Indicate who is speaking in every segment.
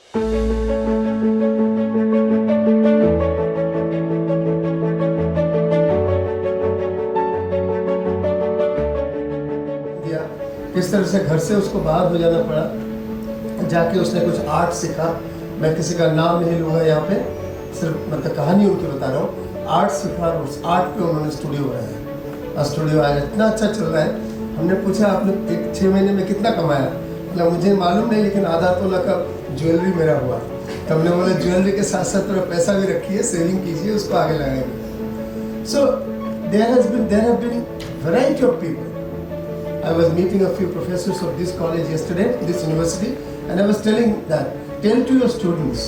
Speaker 1: किस तरह से घर से उसको बाहर हो जाना पड़ा, जाके उसने कुछ आर्ट सीखा। मैं किसी का नाम नहीं लूँगा यहाँ पे, सिर्फ मतलब कहानी उनकी बता रहा हूँ। आर्ट सीखा और उस आर्ट पे उन्होंने स्टूडियो बनाया और स्टूडियो आज इतना अच्छा चल रहा है। हमने पूछा आपने 6 महीने में कितना कमाया, मतलब मुझे मालूम नहीं लेकिन आधा तोला का ज्वेलरी मेरा हुआ। तो हमने बोला ज्वेलरी के साथ साथ थोड़ा पैसा भी रखिए, सेविंग कीजिए, उसको आगे लगाएंगे। So there have been variety of people. I was meeting a few professors of this college yesterday, this university, and I was telling that, tell to your students,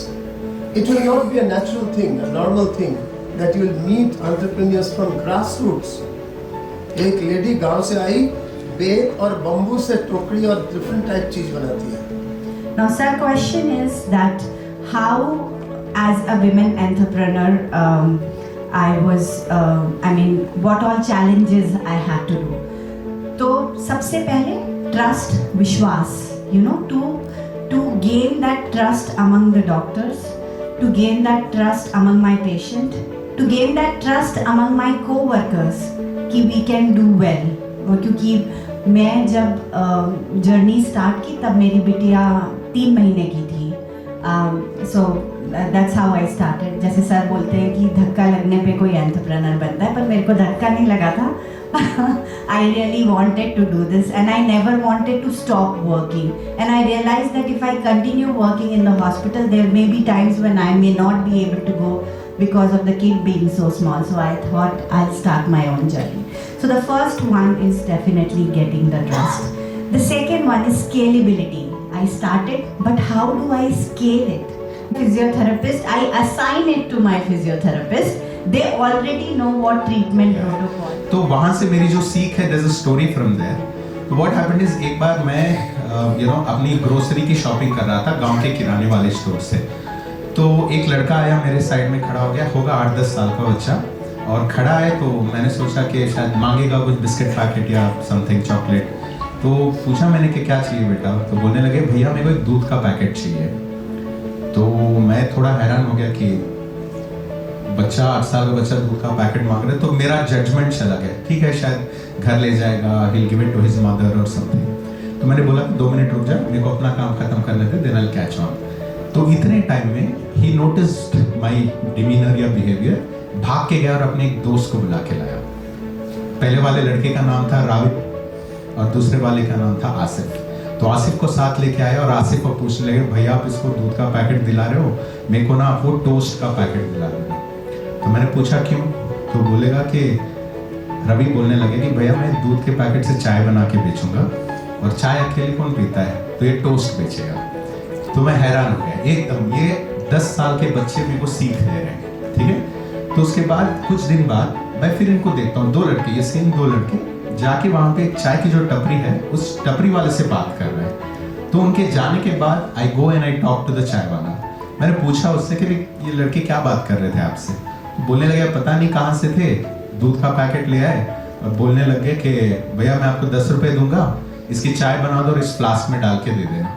Speaker 1: it will not be a natural thing, a normal thing, that you will meet entrepreneurs from grassroots. एक lady गांव से आई, बेर और bamboo से टोकरी और different type चीज बनाती है।
Speaker 2: Now, sir, question is that how, as a women entrepreneur, what all challenges I had to do. तो सबसे पहले ट्रस्ट, विश्वास, to gain that trust among the doctors, to gain that trust among my patient, to gain that trust among my co-workers कि we can do well। क्योंकि मैं जब journey start की तब मेरी बिटिया 3 महीने की थी। So that's how I started। जैसे सर बोलते हैं कि धक्का लगने पे कोई एंटरप्रेन्योर बनता है, पर मेरे को धक्का नहीं लगा था। I really wanted to do this and I never wanted to stop working, and I realized that if I continue working in the hospital, there may be times when I may not be able to go because of the kid being so small. So I thought I'll start my own journey. So the first one is definitely getting the trust. The second one is scalability. I started, but how do I scale it? Physiotherapist, I assign it to my physiotherapist. They already know what treatment protocol.
Speaker 3: तो वहाँ से मेरी जो सीख है, there's a story from there. तो what happened is, एक बार मैं अपनी ग्रोसरी की शॉपिंग कर रहा था गांव के किराने वाले स्टोर से। तो एक लड़का आया, मेरे साइड में खड़ा हो गया, होगा 8-10 साल का बच्चा, और खड़ा है। तो मैंने सोचा कि शायद मांगेगा कुछ बिस्किट पैकेट या समथिंग, चॉकलेट। तो पूछा मैंने कि क्या चाहिए बेटा? तो बोलने लगे भैया मेरे को एक दूध का पैकेट चाहिए। तो मैं थोड़ा हैरान हो गया कि बच्चा, 8 साल का बच्चा दूध का पैकेट मांग रहा है। तो मेरा जजमेंट चला गया, ठीक है शायद घर ले जाएगा, he'll give it to his mother or something। तो मैंने बोला 2 मिनट रुक जा, मेरे को अपना काम खत्म करने दे, then I'll catch on। तो इतने टाइम में he noticed my demeanor या behavior, भाग के गया और अपने एक दोस्त को बुला के लाया। पहले वाले लड़के का नाम था राविद और दूसरे वाले का नाम था आसिफ। तो आसिफ को साथ लेके आया और आसिफ को पूछने लगे भैया आप इसको दूध का पैकेट दिला रहे हो, मेरे को ना आप वो टोस्ट का पैकेट दिला रहे हो। तो मैंने पूछा क्यों? तो बोलेगा कि रवि बोलने लगे कि भैया मैं दूध के पैकेट से चाय बना के बेचूंगा और चाय अकेले कौन पीता है, तो ये टोस्ट बेचेगा। तो मैं हैरान हो गया एकदम, ये 10 साल के बच्चे मेरे को सीख दे रहे हैं, ठीक है। तो उसके बाद कुछ दिन बाद मैं फिर इनको देखता हूँ, 2 लड़के, ये सेम 2 लड़के जाके वहाँ पे चाय की जो टपरी है उस टपरी वाले से बात कर रहे हैं। तो उनके जाने के बाद I go and I talk to the chai wala. मैंने पूछा उससे कि ये लड़के क्या बात कर रहे थे आपसे? बोलने लगे पता नहीं कहाँ से थे, दूध का पैकेट ले आए और बोलने लगे कि भैया मैं आपको 10 रुपए दूंगा, इसकी चाय बना दो और इस फ्लास्क में डाल के दे देना।